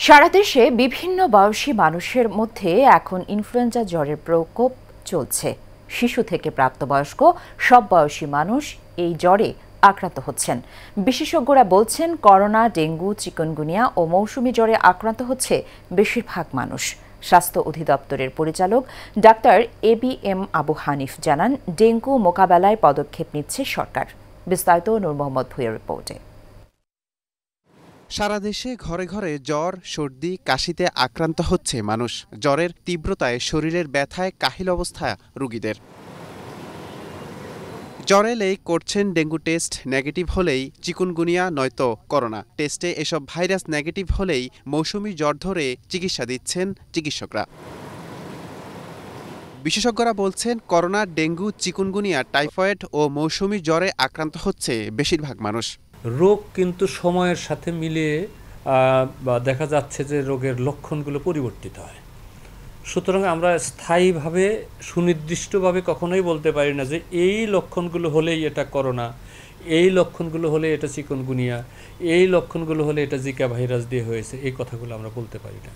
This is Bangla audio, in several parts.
সারা দেশে বিভিন্ন বয়সী মানুষের মধ্যে এখন ইনফ্লুয়েঞ্জা জ্বরের প্রকোপ চলছে। শিশু থেকে প্রাপ্তবয়স্ক সব বয়সী মানুষ এই জ্বরে আক্রান্ত হচ্ছেন। বিশেষজ্ঞরা বলছেন, করোনা, ডেঙ্গু, চিকুনগুনিয়া ও মৌসুমী জ্বরে আক্রান্ত হচ্ছে বেশিরভাগ মানুষ। স্বাস্থ্য অধিদপ্তরের পরিচালক ডাক্তার ABM আবু হানিফ জানান, ডেঙ্গু মোকাবেলায় পদক্ষেপ নিচ্ছে সরকার। বিস্তারিত নূর মোহাম্মদ ভূঁইয়ার রিপোর্টে। সারা দেশে ঘরে ঘরে জ্বর, সর্দি, কাশিতে আক্রান্ত হচ্ছে মানুষ। জ্বরের তীব্রতায় শরীরের ব্যথায় কাহিল অবস্থা রোগীদের। জ্বর এলেই করছেন ডেঙ্গু টেস্ট, নেগেটিভ হলেই চিকুনগুনিয়া নয়তো করোনা। টেস্টে এসব ভাইরাস নেগেটিভ হলেই মৌসুমি জ্বর ধরে চিকিৎসা দিচ্ছেন চিকিৎসকরা। বিশেষজ্ঞরা বলছেন, করোনা, ডেঙ্গু, চিকুনগুনিয়া, টাইফয়েড ও মৌসুমি জ্বরে আক্রান্ত হচ্ছে বেশিরভাগ মানুষ। রোগ কিন্তু সময়ের সাথে মিলিয়ে দেখা যাচ্ছে যে রোগের লক্ষণগুলো পরিবর্তিত হয়। সুতরাং আমরা স্থায়ীভাবে সুনির্দিষ্টভাবে কখনোই বলতে পারি না যে এই লক্ষণগুলো হলেই এটা করোনা, এই লক্ষণগুলো হলে এটা চিকুনগুনিয়া, এই লক্ষণগুলো হলে এটা জিকা ভাইরাস দিয়ে হয়েছে, এই কথাগুলো আমরা বলতে পারি না।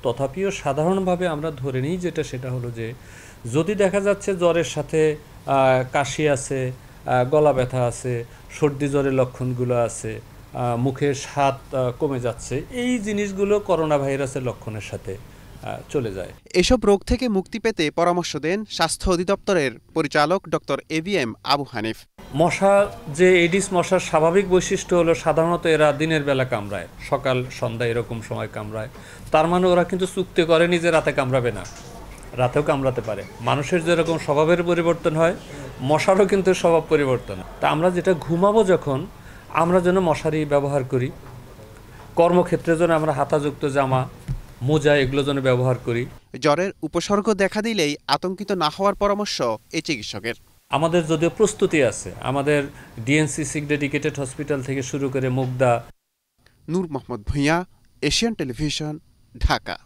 তথাপিও সাধারণভাবে আমরা ধরে নিই সেটা হলো যে যদি দেখা যাচ্ছে জ্বরের সাথে কাশি আছে, গলা ব্যথা আছে, সর্দি জ্বরের লক্ষণগুলো আছে, মুখের স্বাদ কমে যাচ্ছে, এই জিনিসগুলো করোনা ভাইরাসের লক্ষণের সাথে চলে যায়। এসব রোগ থেকে মুক্তি পেতে পরামর্শ দেন স্বাস্থ্য অধিদপ্তরের পরিচালক ডক্টর ABM আবু হানিফ। মশা যে এডিস মশার স্বাভাবিক বৈশিষ্ট্য হলো সাধারণত এরা দিনের বেলা কামড়ায়, সকাল সন্ধ্যা এরকম সময় কামড়ায়। তার মানে ওরা কিন্তু চুক্তি করেনি যে রাতে কামড়াবে না, রাতেও কামড়াতে পারে। মানুষের যেরকম স্বভাবের পরিবর্তন হয়, মশারও কিন্তু স্বভাব পরিবর্তন। তা আমরা যেটা ঘুমাবো যখন, আমরা যেন মশারি ব্যবহার করি। কর্মক্ষেত্রে যেন আমরা হাতাযুক্ত জামা, মোজা এগুলো যেন ব্যবহার করি। জ্বরের উপসর্গ দেখা দিলেই আতঙ্কিত না হওয়ার পরামর্শ এই চিকিৎসকের। আমাদের যদিও প্রস্তুতি আছে, আমাদের DNC ডেডিকেটেড হসপিটাল থেকে শুরু করে মুগদা। নূর মোহাম্মদ ভূঁইয়া, এশিয়ান টেলিভিশন, ঢাকা।